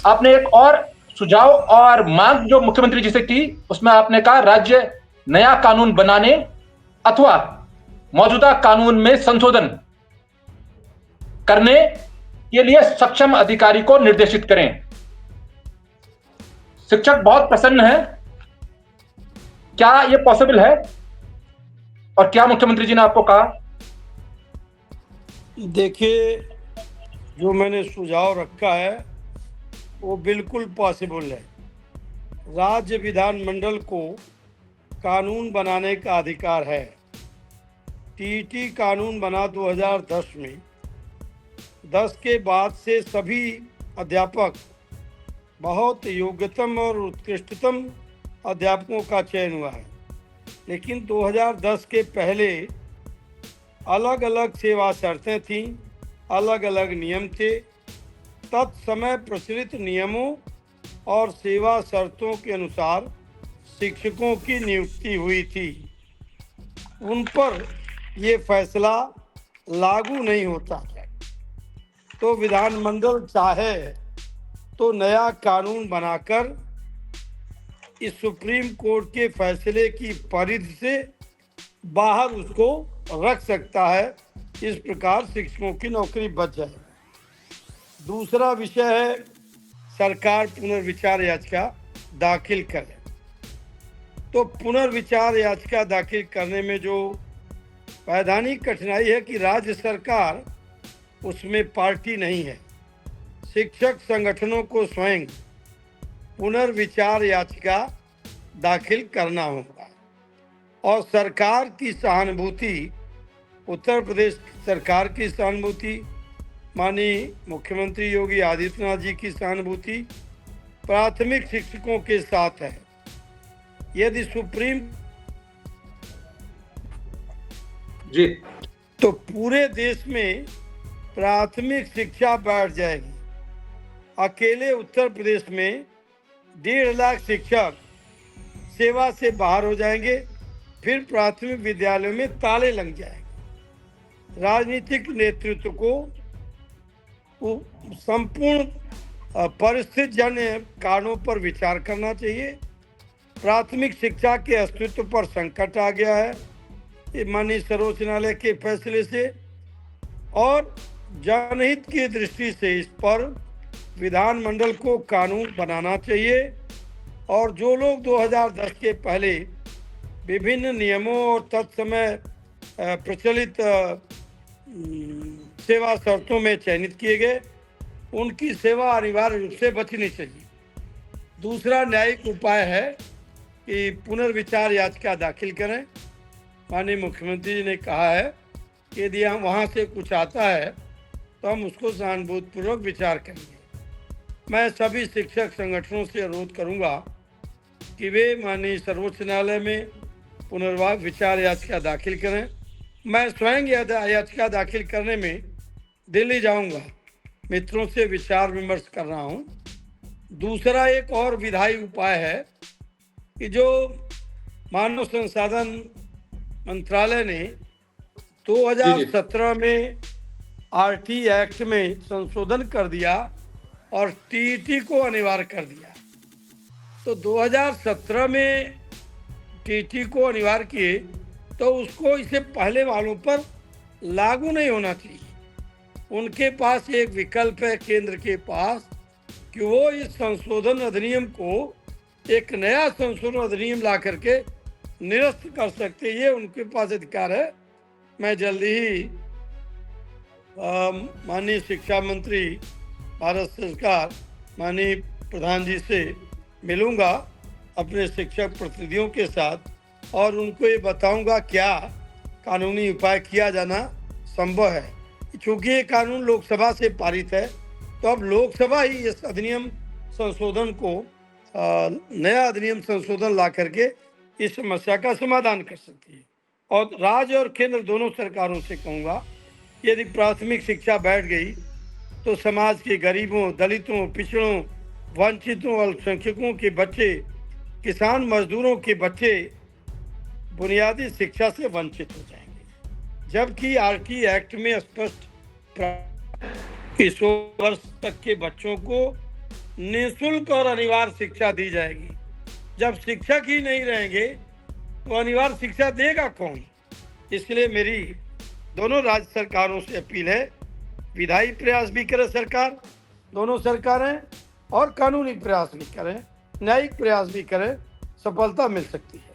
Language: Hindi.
आपने एक और सुझाव और मांग जो मुख्यमंत्री जी से की, उसमें आपने कहा राज्य नया कानून बनाने अथवा मौजूदा कानून में संशोधन करने के लिए सक्षम अधिकारी को निर्देशित करें। शिक्षक बहुत प्रसन्न है, क्या यह पॉसिबल है और क्या मुख्यमंत्री जी ने आपको कहा? देखिए, जो मैंने सुझाव रखा है वो बिल्कुल पॉसिबल है। राज्य विधानमंडल को कानून बनाने का अधिकार है। टीईटी कानून बना 2010 में। 10 के बाद से सभी अध्यापक बहुत योग्यतम और उत्कृष्टतम अध्यापकों का चयन हुआ है, लेकिन 2010 के पहले अलग अलग सेवा शर्तें थीं, अलग अलग नियम थे। तत्समय प्रचलित नियमों और सेवा शर्तों के अनुसार शिक्षकों की नियुक्ति हुई थी। उन पर ये फैसला लागू नहीं होता है। तो विधानमंडल चाहे तो नया कानून बनाकर इस सुप्रीम कोर्ट के फैसले की परिधि से बाहर उसको रख सकता है। इस प्रकार शिक्षकों की नौकरी बच जाए। दूसरा विषय है सरकार पुनर्विचार याचिका दाखिल करे। तो पुनर्विचार याचिका दाखिल करने में जो वैधानिक कठिनाई है कि राज्य सरकार उसमें पार्टी नहीं है। शिक्षक संगठनों को स्वयं पुनर्विचार याचिका दाखिल करना होगा और सरकार की सहानुभूति, उत्तर प्रदेश सरकार की सहानुभूति, माननीय मुख्यमंत्री योगी आदित्यनाथ जी की सहानुभूति प्राथमिक शिक्षकों के साथ है। यदि सुप्रीम जी, तो पूरे देश में प्राथमिक शिक्षा बैठ जाएगी। अकेले उत्तर प्रदेश में 1.5 लाख शिक्षक सेवा से बाहर हो जाएंगे। फिर प्राथमिक विद्यालयों में ताले लग जाएंगे। राजनीतिक नेतृत्व को संपूर्ण परिस्थितिजन्य कारणों पर विचार करना चाहिए। प्राथमिक शिक्षा के अस्तित्व पर संकट आ गया है माननीय सर्वोच्च न्यायालय के फैसले से, और जनहित की दृष्टि से इस पर विधानमंडल को कानून बनाना चाहिए। और जो लोग 2010 के पहले विभिन्न नियमों और तत्समय प्रचलित सेवा शर्तों में चयनित किए गए, उनकी सेवा अनिवार्य रूप से बचनी चाहिए। दूसरा न्यायिक उपाय है कि पुनर्विचार याचिका दाखिल करें। माननीय मुख्यमंत्री जी ने कहा है कि यदि हम वहाँ से कुछ आता है तो हम उसको सहानुभूतिपूर्वक विचार करेंगे। मैं सभी शिक्षक संगठनों से अनुरोध करूँगा कि वे माननीय सर्वोच्च न्यायालय में पुनर्विचार याचिका दाखिल करें। मैं स्वयं याचिका दाखिल करने में दिल्ली जाऊंगा, मित्रों से विचार विमर्श कर रहा हूं। दूसरा एक और विधायी उपाय है कि जो मानव संसाधन मंत्रालय ने 2017 में आरटी एक्ट में संशोधन कर दिया और टीईटी को अनिवार्य कर दिया। तो 2017 में टीईटी को अनिवार्य किए तो उसको इससे पहले वालों पर लागू नहीं होना चाहिए। उनके पास एक विकल्प है केंद्र के पास कि वो इस संशोधन अधिनियम को एक नया संशोधन अधिनियम ला करके निरस्त कर सकते। ये उनके पास अधिकार है। मैं जल्दी ही माननीय शिक्षा मंत्री भारत सरकार माननीय प्रधान जी से मिलूंगा अपने शिक्षक प्रतिनिधियों के साथ और उनको ये बताऊंगा क्या कानूनी उपाय किया जाना संभव है। चूँकि ये कानून लोकसभा से पारित है तो अब लोकसभा ही इस अधिनियम संशोधन को नया अधिनियम संशोधन ला करके इस समस्या का समाधान कर सकती है। और राज्य और केंद्र दोनों सरकारों से कहूँगा, यदि प्राथमिक शिक्षा बैठ गई तो समाज के गरीबों, दलितों, पिछड़ों, वंचितों, अल्पसंख्यकों के बच्चे, किसान मजदूरों के बच्चे बुनियादी शिक्षा से वंचित हो जाएंगे। जबकि आरटी एक्ट में स्पष्ट 16 वर्ष तक के बच्चों को निःशुल्क और अनिवार्य शिक्षा दी जाएगी। जब शिक्षक ही नहीं रहेंगे तो अनिवार्य शिक्षा देगा कौन? इसके लिए मेरी दोनों राज्य सरकारों से अपील है, विधायी प्रयास भी करे सरकार, दोनों सरकारें, और कानूनी प्रयास भी करें, न्यायिक प्रयास भी करें, सफलता मिल सकती है।